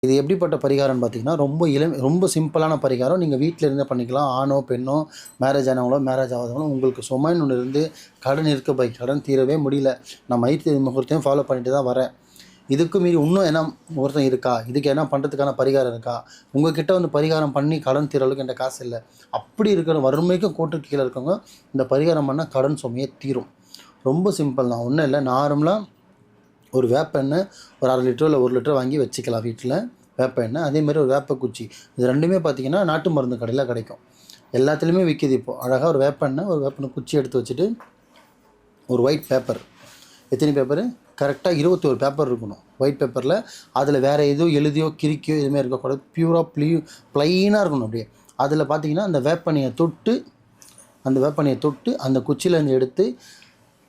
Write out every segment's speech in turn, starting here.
இது எப்படிப்பட்ட பரிகாரம்னு பார்த்தீங்கன்னா, ரொம்ப சிம்பிளான பரிகாரம். நீங்க வீட்ல இருந்தே பண்ணிக்கலாம். ஆணோ, பெண்ணோ, மேரேஜ் ஆனவங்களோ, மேரேஜ் ஆகாதவங்களோ உங்களுக்கு சுமைன்னு ஒண்ணு இருந்து கடன் இருக்கு கடன் தீரவே முடியல. நான் மைத்ரேயி முகூர்த்தம் ஃபாலோ பண்ணிட்டு தான் வரேன். இதுக்கு மீறி இன்னும் என்ன முகூர்த்தம் இருக்கா? இதுக்கு என்ன பண்ணுறதுக்கான பரிகாரம் இருக்கா? உங்ககிட்ட வந்து பரிகாரம் பண்ணி கடன் தீர அளவுக்கு என்ட்ட காசு இல்ல. அப்படி இருக்கிற வறுமைக்கும் கோட்டுக்கு கீழ இருக்கவங்க, இந்த பரிகாரம் பண்ணா கடன் சுமையே தீரும். ரொம்ப சிம்பிள் தான். ஒண்ணும் இல்ல. நார்மலா ஒரு வேப்ப எண்ணெய் ஒரு 1/2 லிட்டரோ இல்ல 1 லிட்டரோ வாங்கி வச்சுக்கலாம் வீட்ல. வேப்ப எண்ணெய். அதேமாரி ஒரு வேப்பக்குச்சி. இது 2மே பார்த்தீங்கன்னா, நாட்டு மருந்து கடையில கிடைக்கும். எல்லாத்துலயுமே விக்குது இப்போ. அழகா ஒரு வேப்ப எண்ணெய், ஒரு வேப்ப குச்சி எடுத்து வச்சுட்டு, ஒரு ஒயிட் பேப்பர். எத்தனை பேப்பரு? கரெக்ட்டா 21 பேப்பர் இருக்கணும். ஒயிட் பேப்பர்ல அதில வேற எதுவும் எழுதியோ, கிறுக்கியோ எதுவுமே இருக்கக்கூடாது. பியூரா ப்ளைனா இருக்கணும் அப்படியே. அதில பார்த்தீங்கன்னா, அந்த வேப்பெண்ணெய தொட்டு, அந்த குச்சியிலேருந்து எடுத்து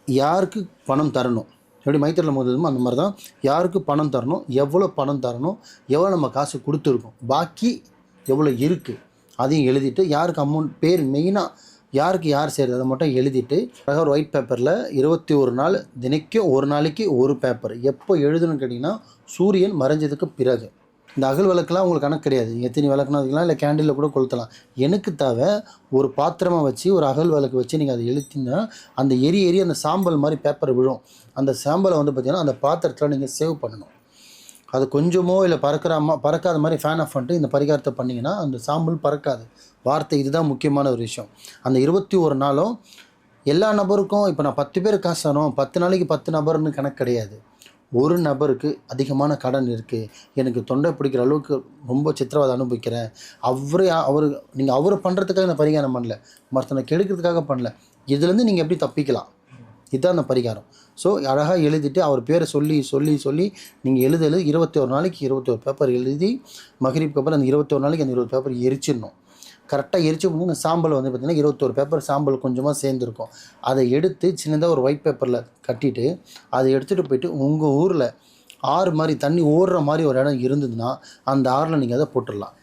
யாருக்கு பணம் தரணும்? எப்படி மைத்திரில மோதுமோ அந்த மாரி தான். யாருக்கு பணம் தரணும்? எவ்வளோ பணம் தரணும்? எவ்வளோ நம்ம காசு குடுத்துருக்கோம்? பாக்கி எவ்வளோ இருக்கு? அதையும் எழுதிட்டு, யாருக்கு அமௌண்ட் பேர் மெயினா யாருக்கு யார் சேருது அதை மட்டும் எழுதிட்டு, அழகா ஒரு ஒயிட் பேப்பர்ல 21 நாள் தினைக்கும் ஒரு நாளைக்கு ஒரு பேப்பர். எப்போ எழுதணும்னு கேட்டிங்கன்னா, சூரியன் மறைஞ்சதுக்கு பிறகு. இந்த அகல் விளக்குலாம் உங்களுக்கு கணக்கு கிடையாது. எத்தனை விளக்குனா வைக்கலாம், இல்ல கேண்டில்ல கூட கொளுத்தலாம். எனக்கு தேவை ஒரு பாத்திரமா வச்சு, ஒரு அகல் விளக்கு வச்சு நீங்க அத எழுத்திங்கன்னா, அந்த எரி அந்த சாம்பல் மாரி பேப்பர் விழும். அந்த சாம்பல வந்து பார்த்தீங்கன்னா, அந்த பாத்திரத்தில நீங்க சேவ் பண்ணணும். அது கொஞ்சமோ இல்ல பறக்காத மாரி ஃபேன் ஆஃப் பண்ணிட்டு இந்த பரிகாரத்த பண்ணீங்கன்னா, அந்த சாம்பல் பறக்காது. வார்த்தை இதுதான் முக்கியமான ஒரு விஷயம். அந்த 21 நாளும் எல்லா நபருக்கும் இப்ப நான் 10 பேருக்கு காசு தரணும், 10 நாளைக்கு 10 நபர்ன்னு கணக்கு கிடையாது. ஒரு நபருக்கு அதிகமான கடன் இருக்கு. எனக்கு தொண்டை பிடிக்கிற அளவுக்கு ரொம்ப சித்திரவதை அனுபவிக்கிறேன். நீங்க அவர பண்றதுக்காக இந்த பரிகாரம் பண்ணல. மத்தவன கெடுக்கிறதுக்காக பண்ணல. இதுலேருந்து நீங்க எப்படி தப்பிக்கலாம்? இதான் அந்த பரிகாரம். ஸோ அழகா எழுதிட்டு அவர் பேர சொல்லி நீங்க எழுத 21 நாளைக்கு 21 பேப்பர் எழுதி, மக்ரிப்க்கு அப்புறம் அந்த 21 நாளைக்கு அந்த 20 பேப்பர் எரிச்சிடணும். கரெக்ட்டா எரிச்சு முடிஞ்சு அந்த சாம்பல் வந்து பார்த்தீங்கன்னா, 21 பேப்பர் சாம்பல் கொஞ்சமா சேர்ந்திருக்கும். அத எடுத்து சின்னதா ஒரு ஒயிட் பேப்பர்ல கட்டிட்டு, அத எடுத்துட்டு போயிட்டு உங்க ஊர்ல ஆறு மாரி தண்ணி ஓடுற மாரி ஒரு இடம் இருந்ததுன்னா, அந்த ஆறுல நீங்க அத போட்டுறலாம்.